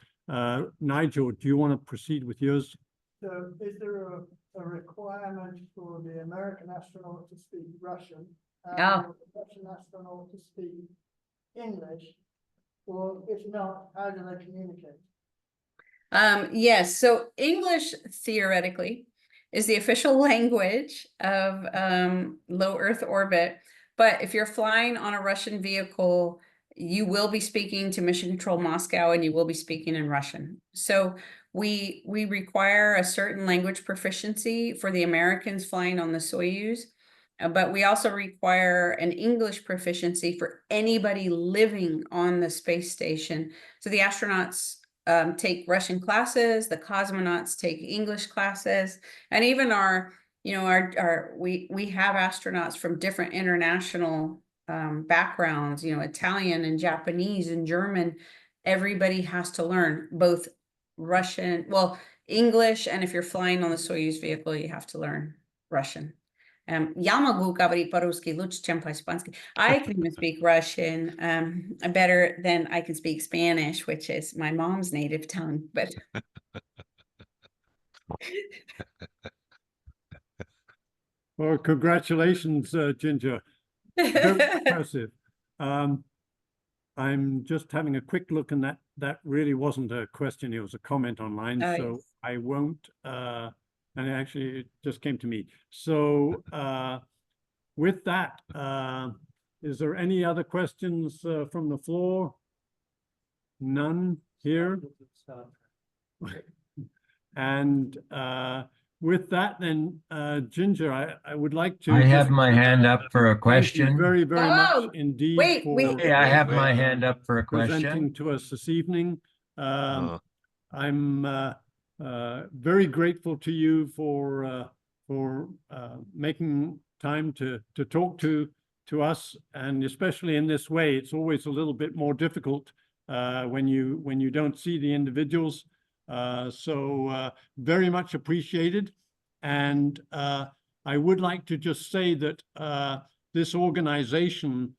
Nigel, do you want to proceed with yours? So is there a requirement for the American astronaut to speak Russian and the Russian astronaut to speak English? Or if not, how do they communicate? Yes, so English theoretically is the official language of low Earth orbit. But if you're flying on a Russian vehicle, you will be speaking to Mission Control Moscow, and you will be speaking in Russian. So we require a certain language proficiency for the Americans flying on the Soyuz. But we also require an English proficiency for anybody living on the space station. So the astronauts take Russian classes, the cosmonauts take English classes, and even we have astronauts from different international backgrounds, Italian and Japanese and German. Everybody has to learn both Russian, English, and if you're flying on the Soyuz vehicle, you have to learn Russian. Я могу говорить по-русски лучше, чем по-испански. I can even speak Russian better than I can speak Spanish, which is my mom's native tongue. But Well, congratulations, Ginger. Very impressive. I'm just having a quick look, and that really wasn't a question, it was a comment online, so yes. I won't, and actually it just came to me. So with that, is there any other questions from the floor? None here? And with that, then, Ginger, I would like to. I have just my hand up for a thank you question. very, very much Oh, indeed wait, for wait. Hey, I have Wait. my hand up for a presenting question. to us this evening. Oh, I'm very grateful to you for making time to talk to us, and especially in this way. It's always a little bit more difficult when you don't see the individuals. So very much appreciated. And I would like to just say that this organization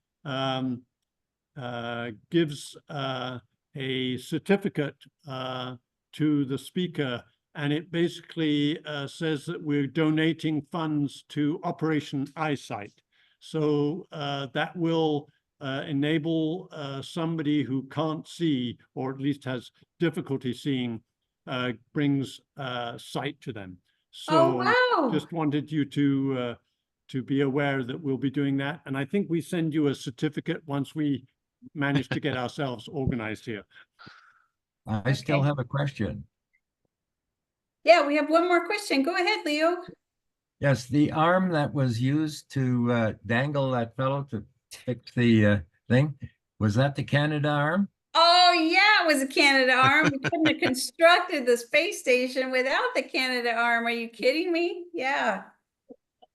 gives a certificate to the speaker, and it basically says that we're donating funds to Operation Eyesight. So that will enable somebody who can't see, or at least has difficulty seeing, brings sight to them. So wow. just wanted you to be aware that we'll be doing that. And I think we send you a certificate once we manage to get ourselves organized here. I still Okay. have a question. Yeah, we have one more question. Go ahead, Leo. Yes, the arm that was used to dangle that fellow to fix the thing, was that the Canada arm? Oh, yeah, it was a Canada arm. We couldn't have constructed the space station without the Canada arm. Are you kidding me? Yeah.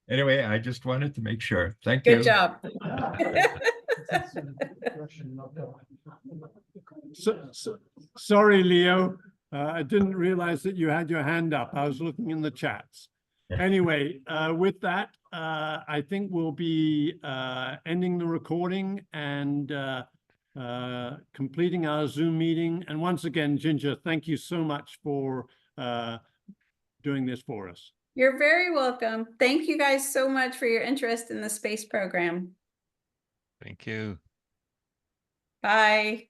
Anyway, I just wanted to make sure. Thank you. Good job. Sorry, Leo. I didn't realize that you had your hand up. I was looking in the chats. Anyway, with that, I think we'll be ending the recording and completing our Zoom meeting. And once again, Ginger, thank you so much for doing this for us. You're very welcome. Thank you guys so much for your interest in the space program. thank you. Bye.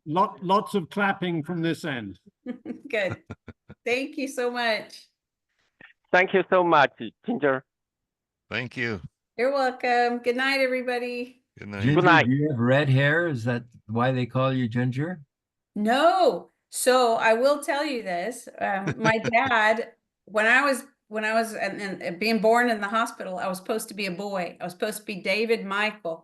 Lots of clapping from this end. Good. Thank you so much. Thank you so much, Ginger. Thank you. You're welcome. Good night, everybody. Good night. Ginger, night. do you have red hair? Is that why they call you Ginger? No. So I will tell you this. My dad, when I was and being born in the hospital, I was supposed to be a boy. I was supposed to be David Michael.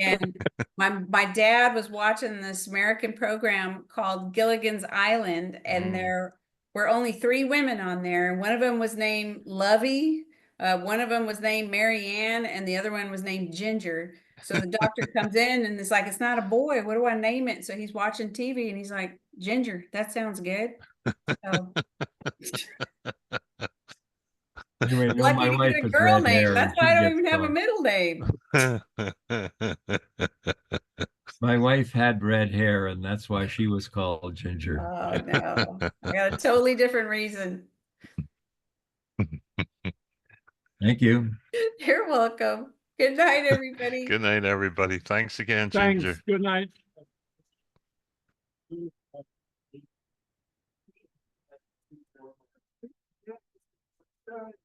And my dad was watching this American program called Gilligan's Island, and there were only 3 women on there. And one of them was named Lovey, one of them was named Mary Ann, and the other one was named Ginger. So the doctor comes in and it's like, it's not a boy. What do I name it? So he's watching TV and he's like, Ginger, that sounds good. So Anyway, I'm no, lucky my to wife get a has girl red name. hair. That's and why she I don't gets even have a called- middle name. My wife had red hair, and that's why she was called Ginger. Oh no, I got a totally different reason. Thank you. You're welcome. Good night, everybody. Good night, everybody. Thanks again, Thanks. Ginger. Good night.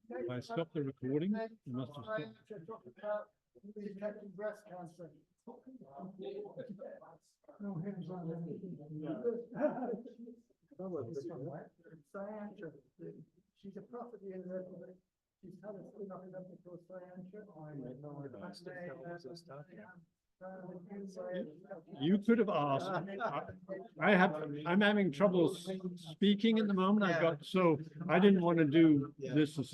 If I stop the recording, you must have stopped. Detecting breast cancer. No hands on anything. She's a prophet in the she's had a spin-off You could have asked. I'm having trouble speaking at the moment. I didn't want to do this evening.